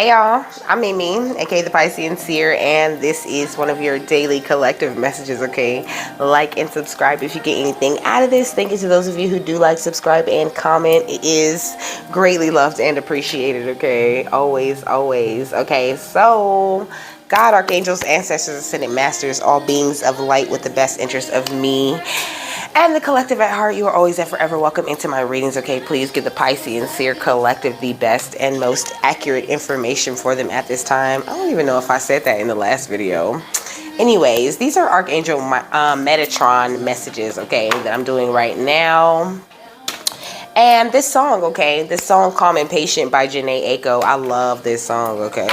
Hey y'all, I'm Mimi, aka the Piscean Seer, and this is one of your daily collective messages, okay? Like and subscribe if you get anything out of this. Thank you to those of you who do like, subscribe, and comment. It is greatly loved and appreciated, okay? Always, always. Okay, so God, archangels, ancestors, ascended masters, all beings of light with the best interest of me and the collective at heart, you are always and forever welcome into my readings, okay? Please give the Piscean Seer collective the best and most accurate information for them at this time. I don't even know if I said that in the last video. Anyways, these are Archangel Metatron messages, okay, that I'm doing right now. And this song, okay, this song Calm and Patient by Janae Aiko, I love this song, okay?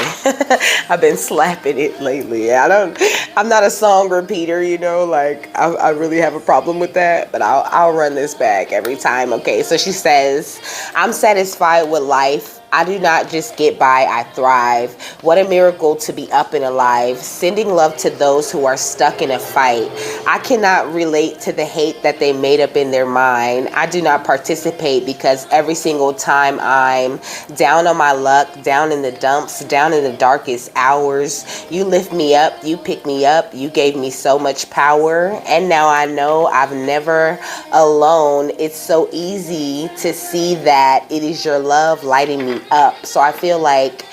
I've been slapping it lately. I'm not a song repeater, you know, like I really have a problem with that, but I'll run this back every time, okay? So she says, I'm satisfied with life. I do not just get by, I thrive. What a miracle to be up and alive. Sending love to those who are stuck in a fight. I cannot relate to the hate that they made up in their mind. I do not participate because every single time I'm down on my luck, down in the dumps, down in the darkest hours, you lift me up, you pick me up, you gave me so much power. And now I know I've never alone. It's so easy to see that it is your love lighting me up. So I feel like,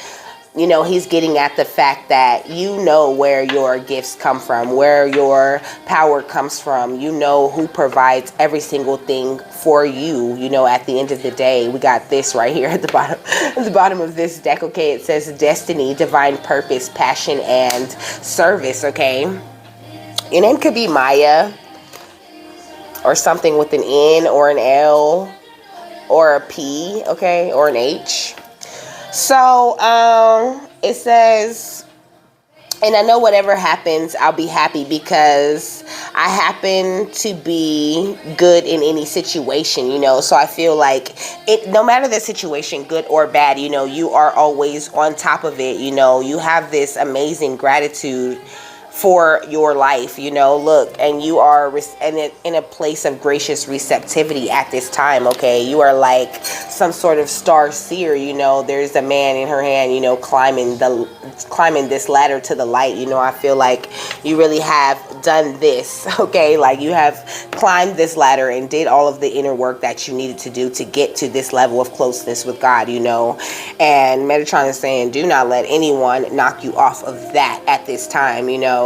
you know, he's getting at the fact that you know where your gifts come from, where your power comes from. You know who provides every single thing for you. You know, at the end of the day, we got this right here at the bottom of this deck, okay? It says destiny, divine purpose, passion, and service, okay? Your name could be Maya, or something with an N or an L or a P, okay, or an H. So it says, and I know whatever happens, I'll be happy because I happen to be good in any situation, you know. So I feel like it, no matter the situation, good or bad, you know, you are always on top of it, you know. You have this amazing gratitude for your life, you know. Look, and you are in a place of gracious receptivity at this time, okay? You are like some sort of star seer, you know. There's a man in her hand, you know, climbing this ladder to the light, you know. I feel like you really have done this, okay? Like you have climbed this ladder and did all of the inner work that you needed to do to get to this level of closeness with God, you know. And Metatron is saying, do not let anyone knock you off of that at this time, you know.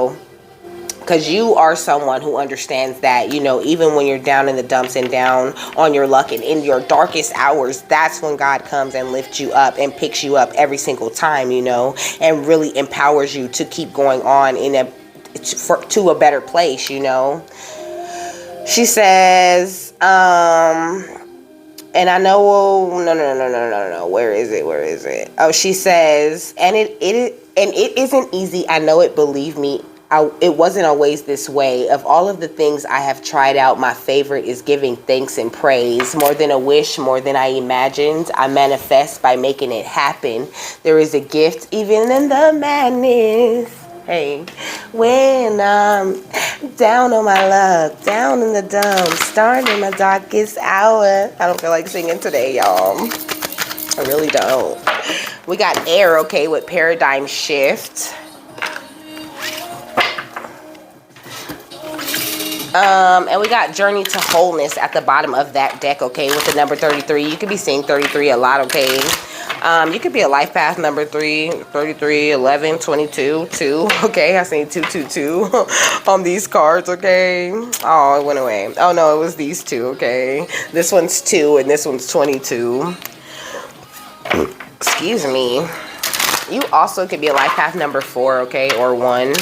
Because you are someone who understands that, you know, even when you're down in the dumps and down on your luck and in your darkest hours, that's when God comes and lifts you up and picks you up every single time, you know, and really empowers you to keep going on to a better place, you know. She says, and I know, no. Where is it? Oh, she says, and it isn't easy. I know it, believe me. It wasn't always this way. Of all of the things I have tried out, my favorite is giving thanks and praise. More than a wish, more than I imagined, I manifest by making it happen. There is a gift even in the madness. Hey, when I'm down on my luck, down in the dumps, starting in my darkest hour. I don't feel like singing today, y'all. I really don't. We got air, okay, with paradigm shift. And we got Journey to Wholeness at the bottom of that deck, okay, with the number 33. You could be seeing 33 a lot, okay? You could be a life path number 3, 33, 11, 22, 2, okay? I seen 222 on these cards, okay? Oh, it went away. Oh, no, it was these two, okay? This one's 2 and this one's 22. Excuse me. You also could be a life path number 4, okay, or 1.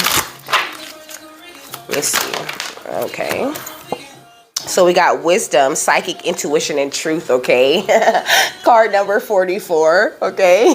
Let's see. Okay, so we got wisdom, psychic intuition, and truth, okay? Card number 44, okay?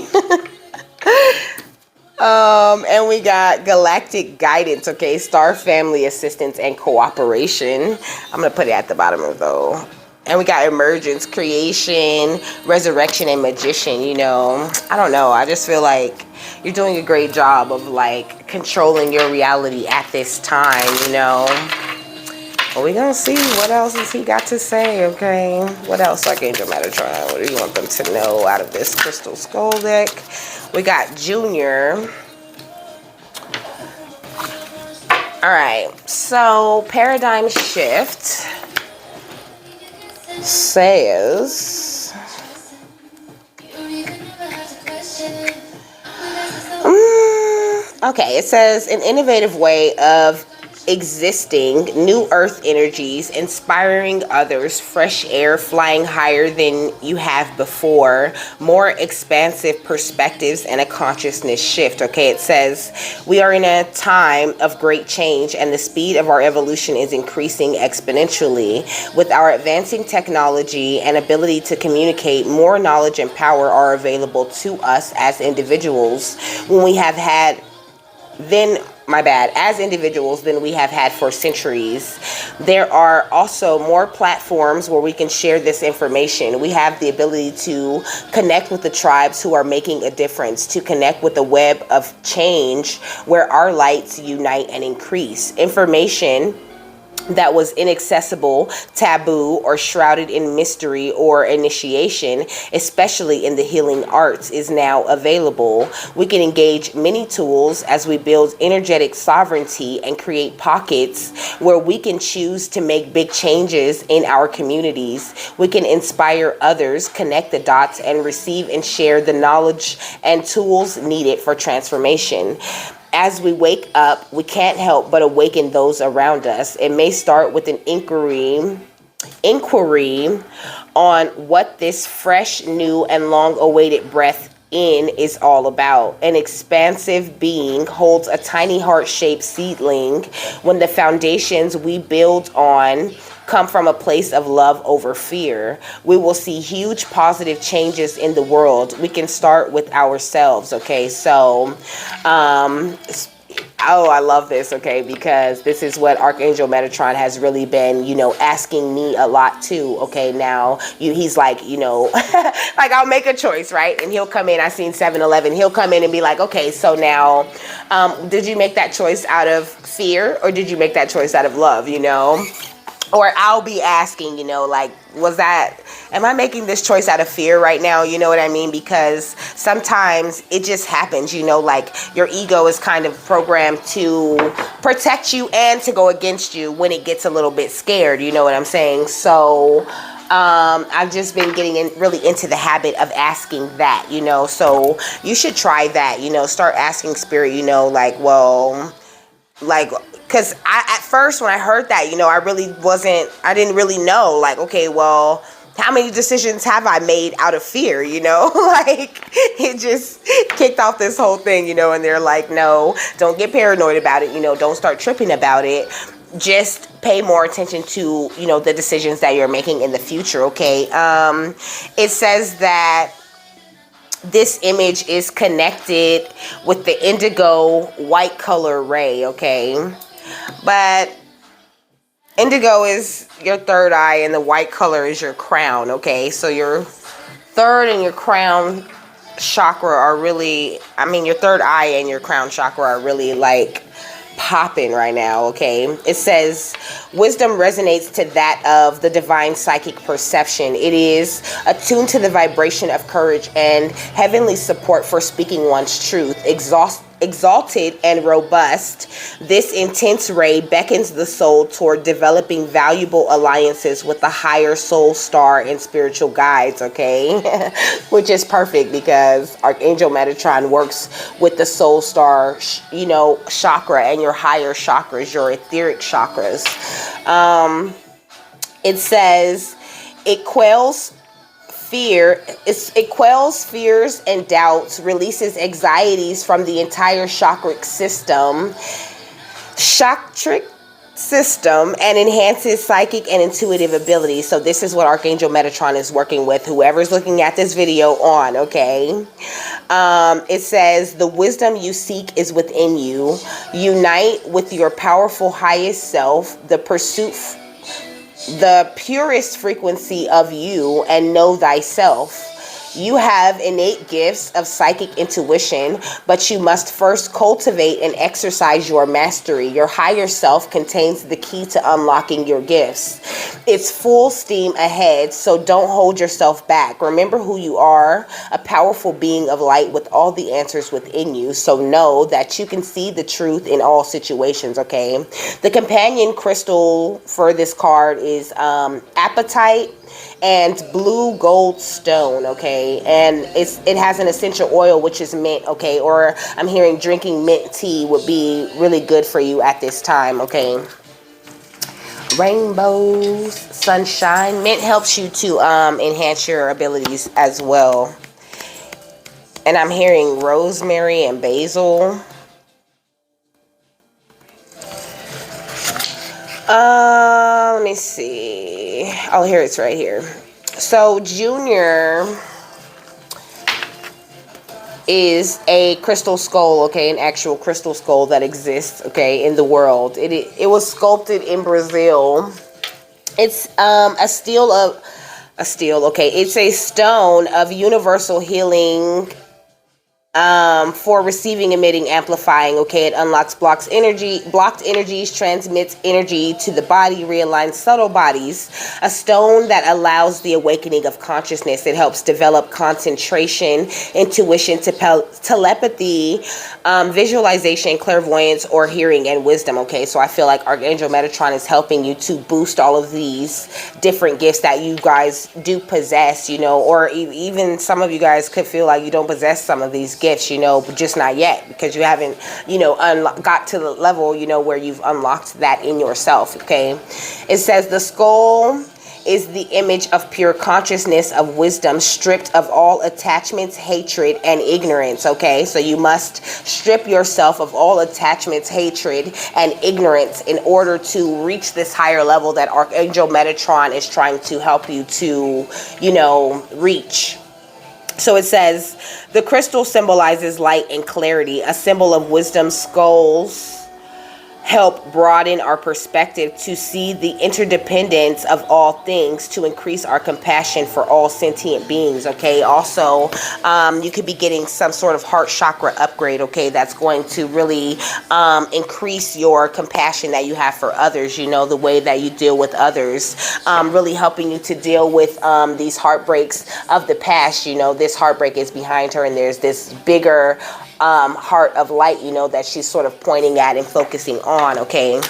And we got galactic guidance, okay? Star family assistance and cooperation. I'm gonna put it at the bottom of though. And we got emergence, creation, resurrection, and magician, you know. I don't know, I just feel like you're doing a great job of like controlling your reality at this time, you know. Well, we're going to see what else has he got to say, okay? What else, Archangel Metatron? What do you want them to know out of this Crystal Skull deck? We got Junior. All right, so Paradigm Shift says... okay, it says an innovative way of existing, new earth energies, inspiring others, fresh air, flying higher than you have before, more expansive perspectives, and a consciousness shift. Okay, it says we are in a time of great change and the speed of our evolution is increasing exponentially. With our advancing technology and ability to communicate, more knowledge and power are available to us as individuals when we have had as individuals than we have had for centuries. There are also more platforms where we can share this information. We have the ability to connect with the tribes who are making a difference, to connect with the web of change where our lights unite and increase. Information that was inaccessible, taboo, or shrouded in mystery or initiation, especially in the healing arts, is now available. We can engage many tools as we build energetic sovereignty and create pockets where we can choose to make big changes in our communities. We can inspire others, connect the dots, and receive and share the knowledge and tools needed for transformation. As we wake up, we can't help but awaken those around us. It may start with an inquiry on what this fresh, new, and long-awaited breath in is all about. An expansive being holds a tiny heart-shaped seedling. When the foundations we build on come from a place of love over fear, we will see huge positive changes in the world. We can start with ourselves. Okay, so I love this, okay, because this is what Archangel Metatron has really been, asking me a lot too. Okay, now he's like, like I'll make a choice, right? And he'll come in, I seen 7-Eleven, he'll come in and be like, okay, so now, did you make that choice out of fear or did you make that choice out of love, Or I'll be asking, like, am I making this choice out of fear right now? You know what I mean? Because sometimes it just happens, like your ego is kind of programmed to protect you and to go against you when it gets a little bit scared. You know what I'm saying? So I've just been getting really into the habit of asking that, so you should try that, start asking spirit, because at first when I heard that, I didn't really know, like, okay, well, how many decisions have I made out of fear, like it just kicked off this whole thing, and they're like, no, don't get paranoid about it, don't start tripping about it. Just pay more attention to, the decisions that you're making in the future, okay? It says that this image is connected with the indigo white color ray, okay? But indigo is your third eye and the white color is your crown, okay? So your third and your crown chakra are really, your third eye and your crown chakra are really like popping right now, okay? It says wisdom resonates to that of the divine psychic perception. It is attuned to the vibration of courage and heavenly support for speaking one's truth. Exalted and robust, this intense ray beckons the soul toward developing valuable alliances with the higher soul star and spiritual guides, okay? Which is perfect because Archangel Metatron works with the soul star, chakra and your higher chakras, your etheric chakras. It says it quells fears and doubts, releases anxieties from the entire chakric system, and enhances psychic and intuitive abilities. So this is what Archangel Metatron is working with, whoever's looking at this video on, okay? It says the wisdom you seek is within you. Unite with your powerful highest self, the purest frequency of you, and know thyself. You have innate gifts of psychic intuition, but you must first cultivate and exercise your mastery. Your higher self contains the key to unlocking your gifts. It's full steam ahead, so don't hold yourself back. Remember who you are, a powerful being of light with all the answers within you. So know that you can see the truth in all situations, okay? The companion crystal for this card is apatite and blue gold stone, okay? And it has an essential oil, which is mint, okay? Or I'm hearing drinking mint tea would be really good for you at this time, okay? Rainbows, sunshine. Mint helps you to enhance your abilities as well. And I'm hearing rosemary and basil. Let me see. Oh, here it's right here. So Junior is a crystal skull, okay, an actual crystal skull that exists, okay, in the world. It was sculpted in Brazil. It's a steel, okay. It's a stone of universal healing for receiving, emitting, amplifying, okay? It unlocks blocked energies, transmits energy to the body, realigns subtle bodies. A stone that allows the awakening of consciousness. It helps develop concentration, intuition, telepathy, visualization, clairvoyance, or hearing and wisdom, okay? So I feel like Archangel Metatron is helping you to boost all of these different gifts that you guys do possess, you know, or even some of you guys could feel like you don't possess some of these gifts, you know, but just not yet, because you haven't, you know, got to the level, you know, where you've unlocked that in yourself, okay? It says the skull is the image of pure consciousness of wisdom, stripped of all attachments, hatred, and ignorance, okay? So you must strip yourself of all attachments, hatred, and ignorance in order to reach this higher level that Archangel Metatron is trying to help you to, you know, reach. So it says, the crystal symbolizes light and clarity, a symbol of wisdom. Skulls help broaden our perspective to see the interdependence of all things, to increase our compassion for all sentient beings, okay? Also, you could be getting some sort of heart chakra upgrade, okay? That's going to really increase your compassion that you have for others, you know, the way that you deal with others, really helping you to deal with these heartbreaks of the past, you know. This heartbreak is behind her, and there's this bigger heart of light, you know, that she's sort of pointing at and focusing on, okay?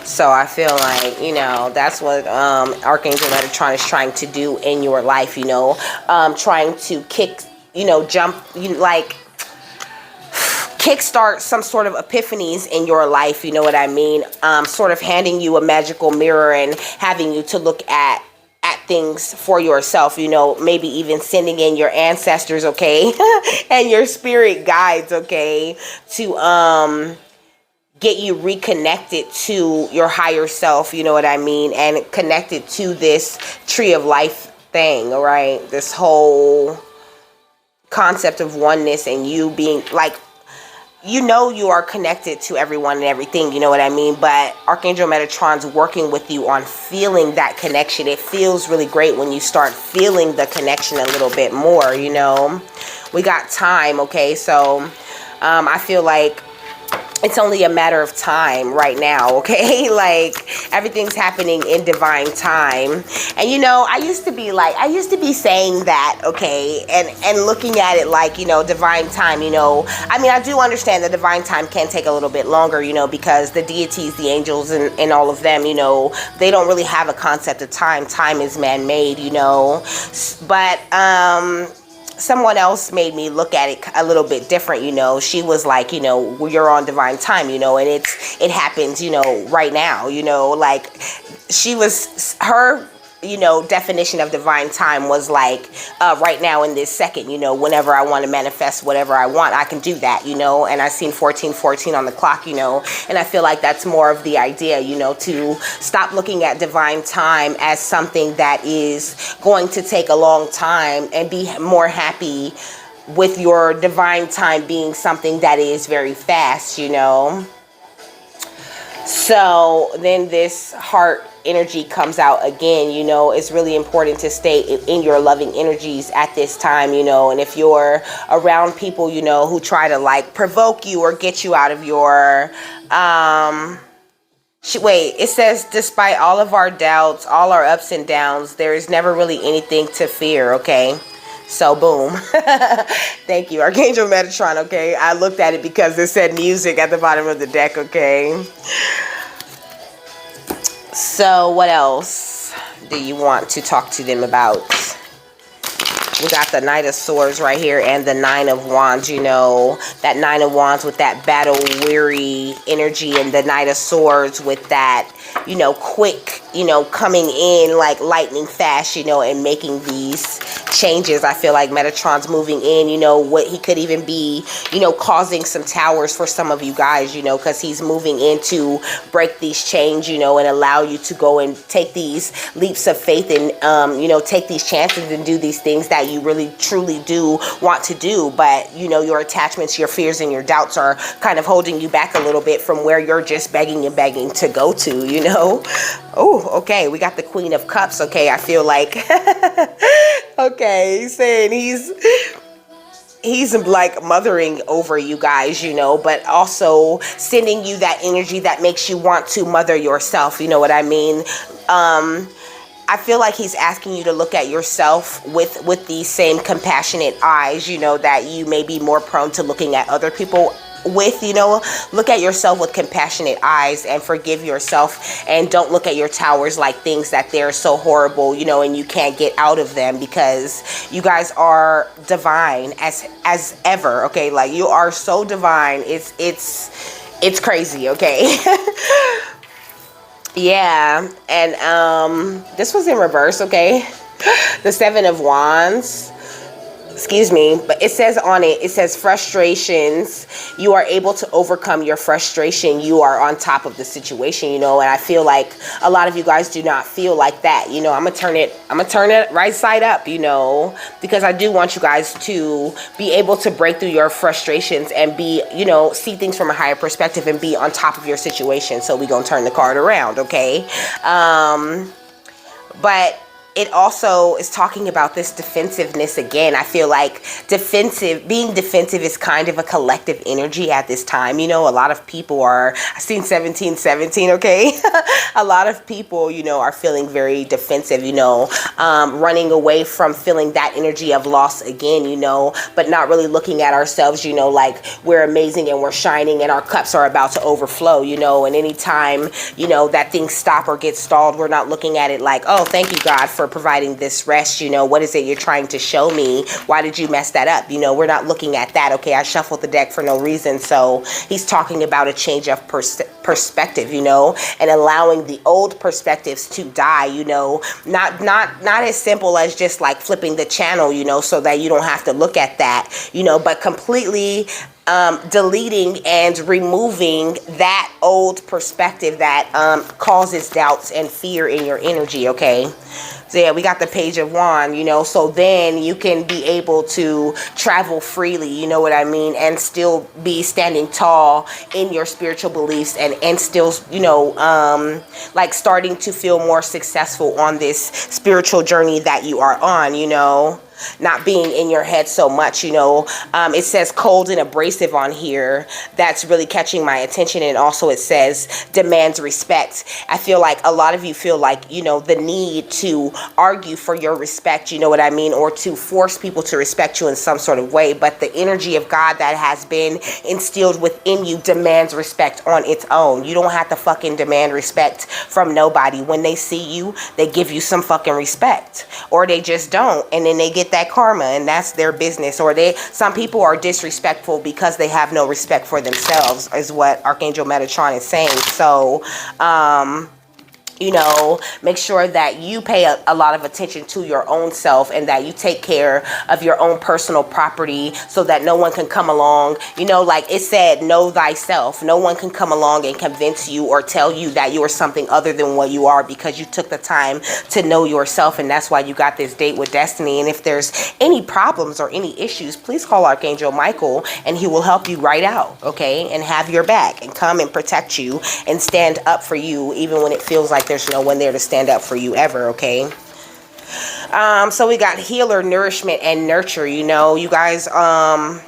So I feel like, you know, that's what Archangel Metatron is trying to do in your life, you know, trying to kickstart some sort of epiphanies in your life, you know what I mean? Sort of handing you a magical mirror and having you to look at things for yourself, you know, maybe even sending in your ancestors, okay, and your spirit guides, okay, to get you reconnected to your higher self, you know what I mean, and connected to this tree of life thing, all right? This whole concept of oneness and you being like, you know, you are connected to everyone and everything, you know what I mean? But Archangel Metatron's working with you on feeling that connection. It feels really great when you start feeling the connection a little bit more, you know? We got time, okay? So I feel like it's only a matter of time right now, okay? Like, everything's happening in divine time. And, you know, I used to be saying that, okay, and looking at it like, you know, divine time, you know. I mean, I do understand that divine time can take a little bit longer, you know, because the deities, the angels, and all of them, you know, they don't really have a concept of time. Time is man-made, you know. But, someone else made me look at it a little bit different, you know. She was like, you know, you're on divine time, you know, and it happens, you know, right now, you know, like her, you know, definition of divine time was like, right now in this second, you know, whenever I want to manifest whatever I want, I can do that, you know. And I seen 1414 on the clock, you know, and I feel like that's more of the idea, you know, to stop looking at divine time as something that is going to take a long time, and be more happy with your divine time being something that is very fast, you know. So then this heart energy comes out again. You know, it's really important to stay in your loving energies at this time, you know. And if you're around people, you know, who try to like provoke you or get you out of your wait, it says, despite all of our doubts, all our ups and downs, there is never really anything to fear, okay? So boom. Thank you, Archangel Metatron, okay? I looked at it because it said music at the bottom of the deck, okay? So what else do you want to talk to them about? We got the Knight of Swords right here and the Nine of Wands, you know, that Nine of Wands with that battle-weary energy, and the Knight of Swords with that, you know, quick, you know, coming in like lightning fast, you know, and making these changes. I feel like Metatron's moving in, you know, what he could even be, you know, causing some towers for some of you guys, you know, because he's moving in to break these chains, you know, and allow you to go and take these leaps of faith and, you know, take these chances and do these things that you really truly do want to do. But, you know, your attachments, your fears, and your doubts are kind of holding you back a little bit from where you're just begging and begging to go to, you know. Oh, okay, we got the Queen of Cups. Okay, I feel like okay, he's saying he's like mothering over you guys, you know, but also sending you that energy that makes you want to mother yourself, you know what I mean? I feel like he's asking you to look at yourself with these same compassionate eyes, you know, that you may be more prone to looking at other people with, you know. Look at yourself with compassionate eyes and forgive yourself, and don't look at your towers like things that they're so horrible, you know, and you can't get out of them, because you guys are divine as ever, okay? Like, you are so divine. It's crazy, okay? Yeah, and this was in reverse, okay? The Seven of Wands. Excuse me, but it says on it, it says frustrations. You are able to overcome your frustration. You are on top of the situation, you know, and I feel like a lot of you guys do not feel like that, you know. I'm gonna turn it right side up, you know, because I do want you guys to be able to break through your frustrations and be, you know, see things from a higher perspective and be on top of your situation. So we're gonna turn the card around, okay? But it also is talking about this defensiveness again. I feel like being defensive is kind of a collective energy at this time. You know, a lot of people I've seen 1717, okay? A lot of people, you know, are feeling very defensive, you know, running away from feeling that energy of loss again, you know, but not really looking at ourselves, you know, like we're amazing and we're shining and our cups are about to overflow, you know, and anytime, you know, that things stop or get stalled, we're not looking at it like, oh, thank you, God, for providing this rest, you know, what is it you're trying to show me? Why did you mess that up? You know, we're not looking at that, okay? I shuffled the deck for no reason. So he's talking about a change of perspective, you know, and allowing the old perspectives to die, you know, not as simple as just like flipping the channel, you know, so that you don't have to look at that, you know, but completely deleting and removing that old perspective that causes doubts and fear in your energy, okay? So yeah, we got the Page of Wands, you know, so then you can be able to travel freely, you know what I mean, and still be standing tall in your spiritual beliefs and still, you know, like starting to feel more successful on this spiritual journey that you are on, you know. Not being in your head so much, you know. It says cold and abrasive on here. That's really catching my attention. And also it says demands respect. I feel like a lot of you feel like, you know, the need to argue for your respect, you know what I mean, or to force people to respect you in some sort of way. But the energy of God that has been instilled within you demands respect on its own. You don't have to fucking demand respect from nobody. When they see you, they give you some fucking respect, or they just don't, and then they get that karma, and that's their business. Or some people are disrespectful because they have no respect for themselves, is what Archangel Metatron is saying. So You know, make sure that you pay a lot of attention to your own self, and that you take care of your own personal property, so that no one can come along, you know, like it said, know thyself. No one can come along and convince you or tell you that you are something other than what you are, because you took the time to know yourself. And that's why you got this date with destiny. And if there's any problems or any issues, please call Archangel Michael, and he will help you right out, okay, and have your back and come and protect you and stand up for you, even when it feels like there's no one there to stand up for you ever, okay? So we got healer, nourishment, and nurture. You know, you guys are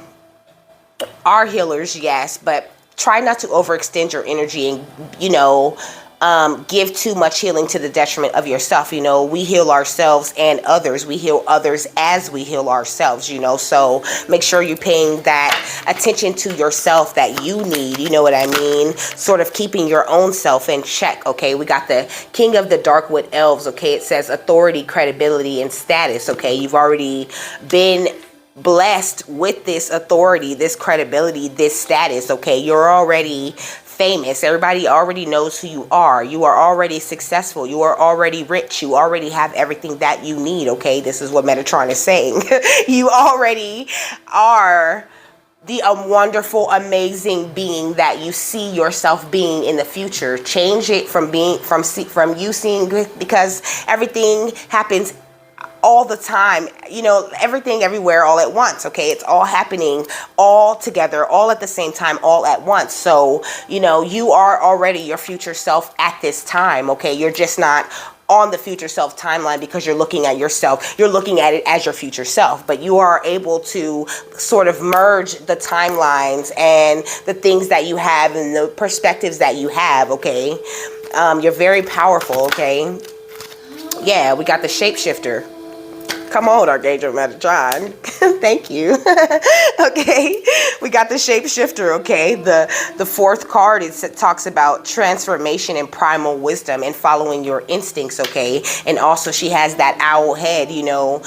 healers, yes, but try not to overextend your energy and, you know, give too much healing to the detriment of yourself. You know, we heal ourselves and others. We heal others as we heal ourselves, you know. So make sure you're paying that attention to yourself that you need, you know what I mean? Sort of keeping your own self in check, okay? We got the King of the Darkwood Elves, okay? It says authority, credibility, and status, okay? You've already been blessed with this authority, this credibility, this status, okay? You're already famous. Everybody already knows who you are. You are already successful. You are already rich. You already have everything that you need, okay? This is what Metatron is saying. You already are the wonderful, amazing being that you see yourself being in the future. Change it from you seeing, because everything happens all the time, you know, everything everywhere all at once, okay? It's all happening all together, all at the same time, all at once. So, you know, you are already your future self at this time, okay? You're just not on the future self timeline because you're looking at yourself. You're looking at it as your future self, but you are able to sort of merge the timelines and the things that you have and the perspectives that you have, okay? You're very powerful, okay? Yeah, we got the shapeshifter. Come on, Archangel Metatron. Thank you. Okay, we got the shapeshifter, okay? The fourth card, it talks about transformation and primal wisdom and following your instincts, okay? And also she has that owl head, you know.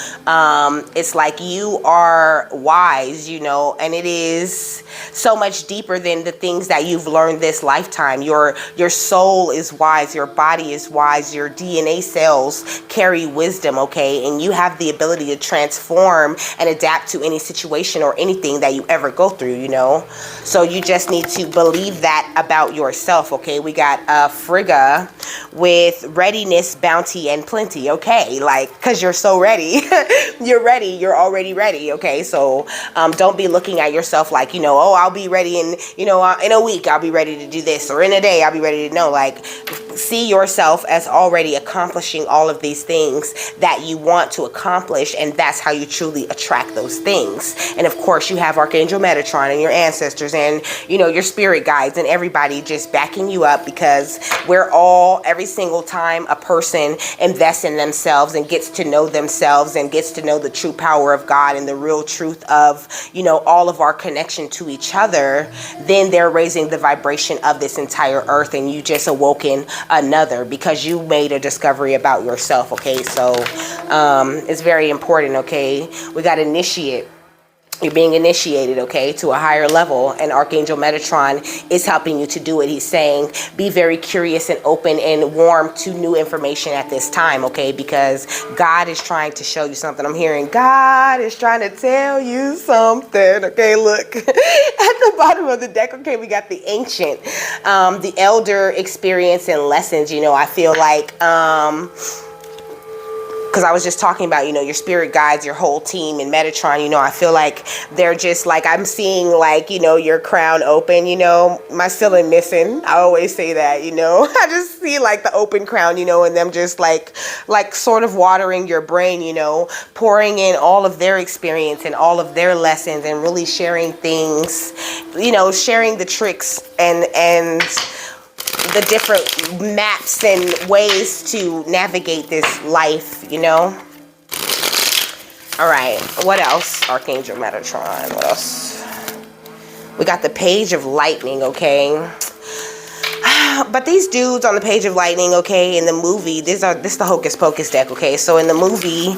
It's like you are wise, you know, and it is so much deeper than the things that you've learned this lifetime. Your soul is wise, your body is wise, your DNA cells carry wisdom, okay? And you have the ability to transform and adapt to any situation or anything that you ever go through, you know. So you just need to believe that about yourself, okay? We got Frigga with readiness, bounty, and plenty, okay? Like, because you're so ready. You're ready. You're already ready, okay? So don't be looking at yourself like, you know, oh, I'll be ready in, you know, in a week I'll be ready to do this, or in a day I'll be ready to know. Like, see yourself as already accomplishing all of these things that you want to accomplish, and that's how you truly attract those things. And of course you have Archangel Metatron and your ancestors and, you know, your spirit guides and everybody just backing you up, because we're all, every single time a person invests in themselves and gets to know themselves and gets to know the true power of God and the real truth of, you know, all of our connection to each other, then they're raising the vibration of this entire earth, and you just awoken another because you made a discovery about yourself, okay? So it's very important, okay? We got initiate. You're being initiated, okay, to a higher level, and Archangel Metatron is helping you to do it. He's saying be very curious and open and warm to new information at this time, okay, because God is trying to show you something. I'm hearing God is trying to tell you something, okay? Look at the bottom of the deck, okay, we got the ancient, the elder experience and lessons. You know, I feel like because I was just talking about, you know, your spirit guides, your whole team, and Metatron, you know, I feel like they're just like, I'm seeing like, you know, your crown open, you know, my ceiling missing. I always say that, you know, I just see like the open crown, you know, and them just like sort of watering your brain, you know, pouring in all of their experience and all of their lessons and really sharing things, you know, sharing the tricks and the different maps and ways to navigate this life, you know. All right, what else? Archangel Metatron, what else? We got the Page of Lightning, okay? But these dudes on the Page of Lightning, okay, in the movie, this is the Hocus Pocus deck, okay? So in the movie,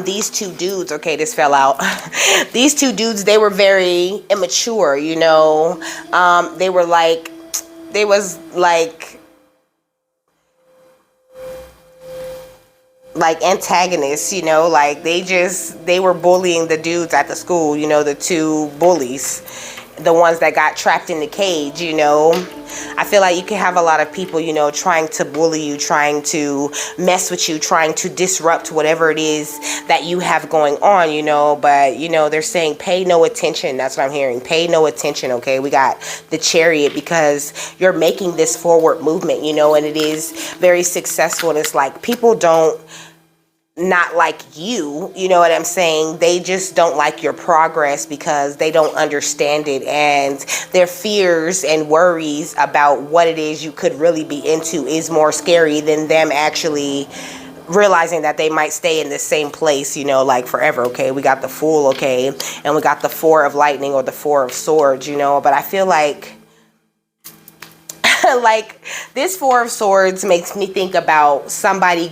these two dudes, okay, this fell out. These two dudes, they were very immature, you know. They was like like antagonists, you know, like they were bullying the dudes at the school, you know, the two bullies, the ones that got trapped in the cage, you know. I feel like you can have a lot of people, you know, trying to bully you, trying to mess with you, trying to disrupt whatever it is that you have going on, you know. But, you know, they're saying pay no attention. That's what I'm hearing. Pay no attention, okay? We got the Chariot, because you're making this forward movement, you know, and it is very successful. And it's like people don't not like you know what I'm saying? They just don't like your progress because they don't understand it, and their fears and worries about what it is you could really be into is more scary than them actually realizing that they might stay in the same place, you know, like forever, okay? We got the Fool, okay? And we got the Four of Lightning, or the Four of Swords, you know? But I feel like like this Four of Swords makes me think about somebody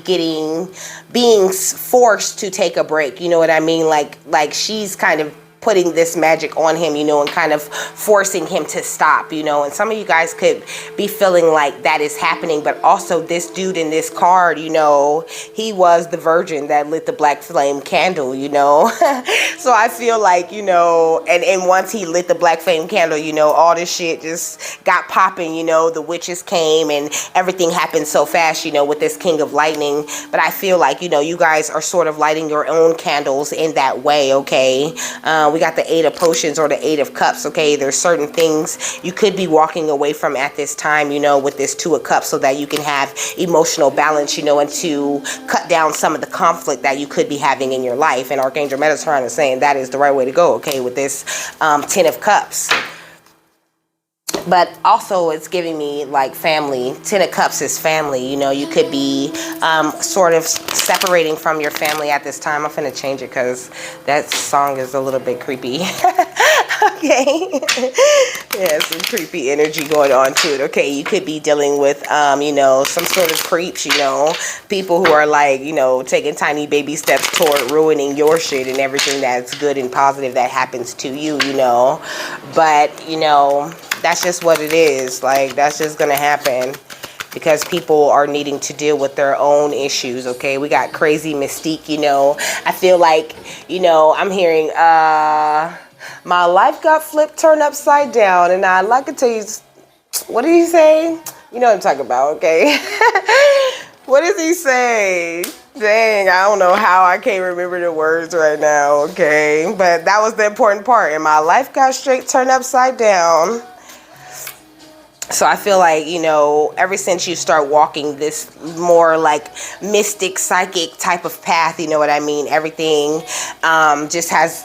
being forced to take a break. You know what I mean? Like she's kind of putting this magic on him, you know, and kind of forcing him to stop, you know. And some of you guys could be feeling like that is happening, but also this dude in this card, you know, he was the virgin that lit the black flame candle, you know. So I feel like, you know, and once he lit the black flame candle, you know, all this shit just got popping, you know. The witches came and everything happened so fast, you know, with this King of Lightning. But I feel like, you know, you guys are sort of lighting your own candles in that way, okay? We got the Eight of Potions, or the Eight of Cups, okay? There's certain things you could be walking away from at this time, you know, with this Two of Cups, so that you can have emotional balance, you know, and to cut down some of the conflict that you could be having in your life. And Archangel Metatron is saying that is the right way to go, okay, with this Ten of Cups. But also it's giving me like family. Ten of Cups is family, you know. You could be sort of separating from your family at this time. I'm finna change it because that song is a little bit creepy. Okay. Yeah, some creepy energy going on to it. Okay, you could be dealing with you know, some sort of creeps, you know, people who are like, you know, taking tiny baby steps toward ruining your shit and everything that's good and positive that happens to you, you know. But, you know, that's just what it is. Like, that's just gonna happen because people are needing to deal with their own issues, okay? We got Crazy Mystique, you know. I feel like, you know, I'm hearing, my life got flipped, turned upside down, and I'd like to tell you, what did he say? You know what I'm talking about, okay? What does he say? Dang, I don't know how I can't remember the words right now, okay? But that was the important part, and my life got straight turned upside down. So I feel like, you know, ever since you start walking this more like mystic, psychic type of path, you know what I mean? Everything just has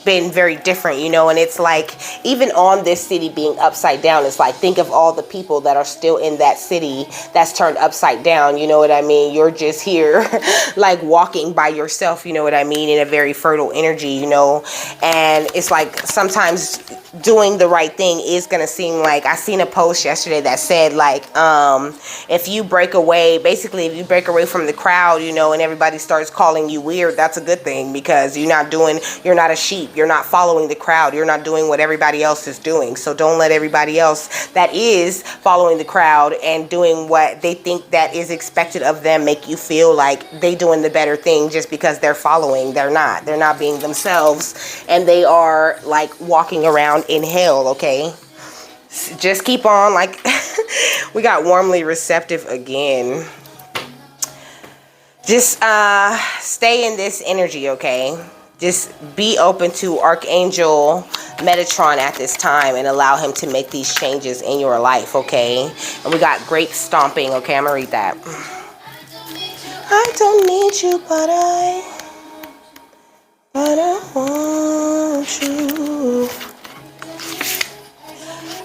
been very different, you know. And it's like, even on this city being upside down, it's like, think of all the people that are still in that city that's turned upside down, you know what I mean? You're just here like walking by yourself, you know what I mean, in a very fertile energy, you know. And it's like sometimes doing the right thing is gonna seem like, I seen a post yesterday that said like, if you break away, basically if you break away from the crowd, you know, and everybody starts calling you weird, that's a good thing, because you're not a sheep. You're not following the crowd. You're not doing what everybody else is doing. So don't let everybody else that is following the crowd and doing what they think that is expected of them make you feel like they doing the better thing just because they're following. They're not. They're not being themselves, and they are like walking around in hell, okay? Just keep on, like, we got Warmly Receptive again. Just stay in this energy, okay? Just be open to Archangel Metatron at this time and allow him to make these changes in your life, okay? And we got Great Stomping, okay? I'm gonna read that. I don't need you, but I want you.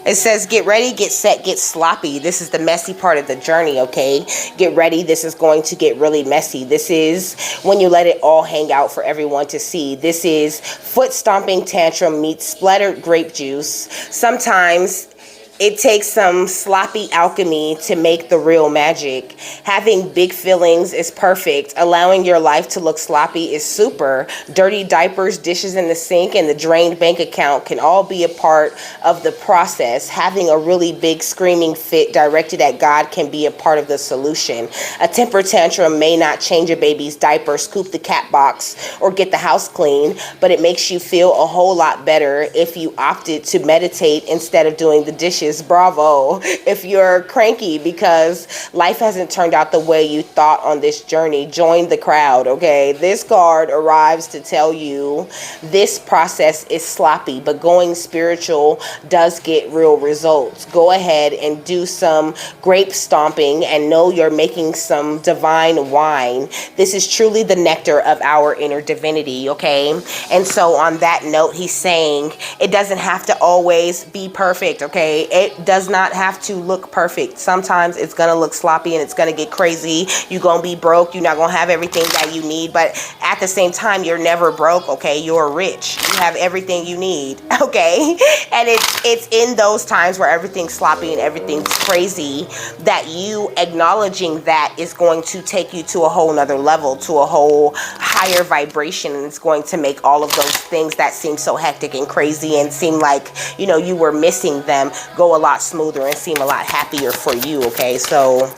It says, get ready, get set, get sloppy. This is the messy part of the journey, okay? Get ready. This is going to get really messy. This is when you let it all hang out for everyone to see. This is foot stomping tantrum meets splattered grape juice. Sometimes It takes some sloppy alchemy to make the real magic. Having big feelings is perfect. Allowing your life to look sloppy is super. Dirty diapers, dishes in the sink, and the drained bank account can all be a part of the process. Having a really big screaming fit directed at God can be a part of the solution. A temper tantrum may not change a baby's diaper, scoop the cat box, or get the house clean, but it makes you feel a whole lot better if you opted to meditate instead of doing the dishes. Bravo. If you're cranky because life hasn't turned out the way you thought on this journey, join the crowd, okay? This card arrives to tell you this process is sloppy, but going spiritual does get real results. Go ahead and do some grape stomping and know you're making some divine wine. This is truly the nectar of our inner divinity, okay? And so on that note, he's saying it doesn't have to always be perfect, okay? It does not have to look perfect. Sometimes it's going to look sloppy and it's going to get crazy. You're going to be broke. You're not going to have everything that you need. But at the same time, you're never broke, okay? You're rich. You have everything you need, okay? And it's in those times where everything's sloppy and everything's crazy that you acknowledging that is going to take you to a whole nother level, to a whole higher vibration. And it's going to make all of those things that seem so hectic and crazy and seem like, you know, you were missing them go a lot smoother and seem a lot happier for you, okay? So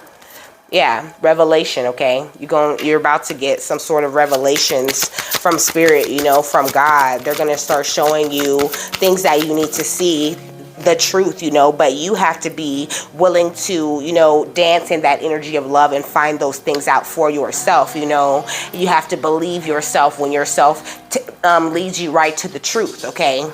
yeah, revelation, okay? You're about to get some sort of revelations from spirit, you know, from God. They're going to start showing you things that you need to see, the truth, you know, but you have to be willing to, you know, dance in that energy of love and find those things out for yourself, you know. You have to believe yourself when yourself leads you right to the truth, okay?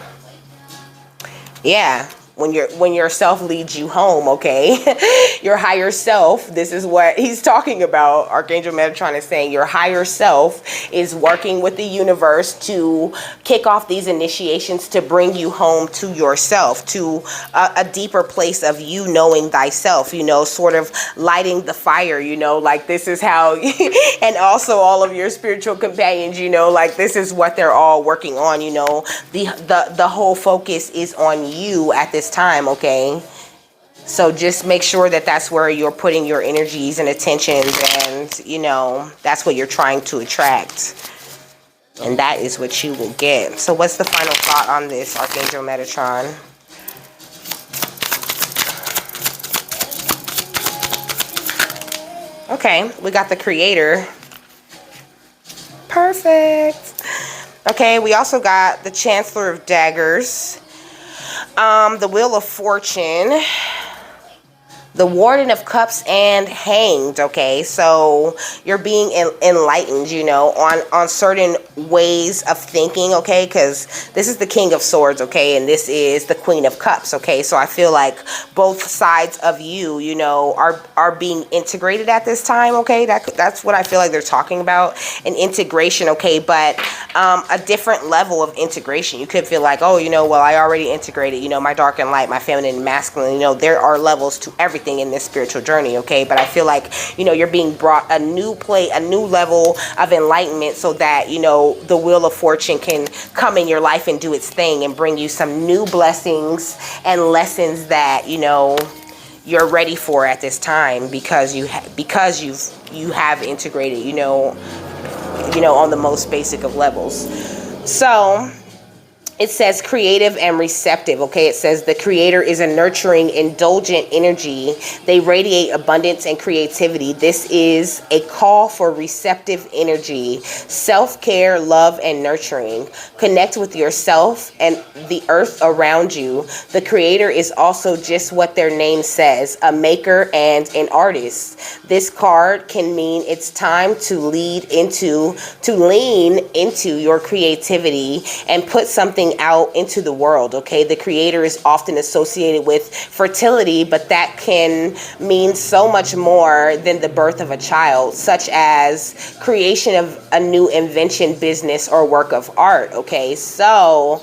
Yeah. When your self leads you home, okay? Your higher self, this is what he's talking about. Archangel Metatron is saying your higher self is working with the universe to kick off these initiations to bring you home to yourself, to a deeper place of you knowing thyself, you know, sort of lighting the fire, you know, like this is how, and also all of your spiritual companions, you know, like this is what they're all working on, you know. The whole focus is on you at this time, okay? So just make sure that that's where you're putting your energies and attentions, and you know that's what you're trying to attract, and that is what you will get. So what's the final thought on this, Archangel Metatron? Okay, we got the Creator. Perfect. Okay, we also got the Chancellor of Daggers, the Wheel of Fortune, the Warden of Cups, and Hanged, okay? So you're being enlightened, you know, on certain ways of thinking, okay? Because this is the King of Swords, okay? And this is the Queen of Cups, okay? So I feel like both sides of you, you know, are being integrated at this time, okay? That's what I feel like they're talking about, an integration, okay? But a different level of integration. You could feel like, oh, you know, well, I already integrated, you know, my dark and light, my feminine and masculine, you know, there are levels to everything in this spiritual journey, okay? But I feel like, you know, you're being brought a new level of enlightenment so that, you know, the Wheel of Fortune can come in your life and do its thing and bring you some new blessings and lessons that, you know, you're ready for at this time because you have integrated, you know, on the most basic of levels. So it says creative and receptive, okay? It says the Creator is a nurturing, indulgent energy. They radiate abundance and creativity. This is a call for receptive energy, self-care, love, and nurturing. Connect with yourself and the earth around you. The Creator is also just what their name says, a maker and an artist. This card can mean it's time to lean into your creativity and put something out into the world, okay? The Creator is often associated with fertility, but that can mean so much more than the birth of a child, such as creation of a new invention, business, or work of art, okay? So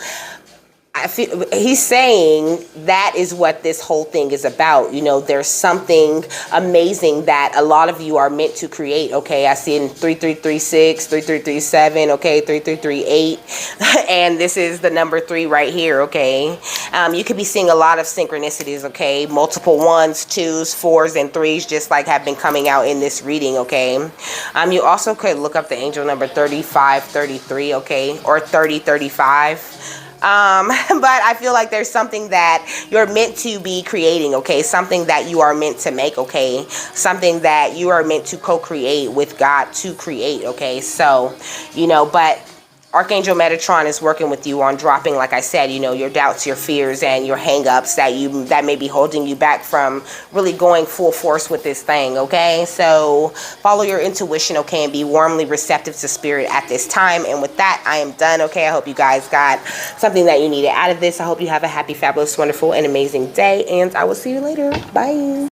I feel he's saying that is what this whole thing is about. You know, there's something amazing that a lot of you are meant to create. Okay, I see it in 3336, 3337, okay, 3338, and this is the number 3 right here. Okay, you could be seeing a lot of synchronicities. Okay, multiple 1s, 2s, 4s, and 3s just like have been coming out in this reading. Okay, you also could look up the angel number 3533, okay, or 3035. But I feel like there's something that you're meant to be creating, okay? Something that you are meant to make, okay? Something that you are meant to co-create with God to create, okay? So, you know, but Archangel Metatron is working with you on dropping, like I said, you know, your doubts, your fears, and your hang-ups that may be holding you back from really going full force with this thing, okay? So follow your intuition, okay, and be warmly receptive to spirit at this time. And with that, I am done, okay? I hope you guys got something that you needed out of this. I hope you have a happy, fabulous, wonderful, and amazing day, and I will see you later. Bye.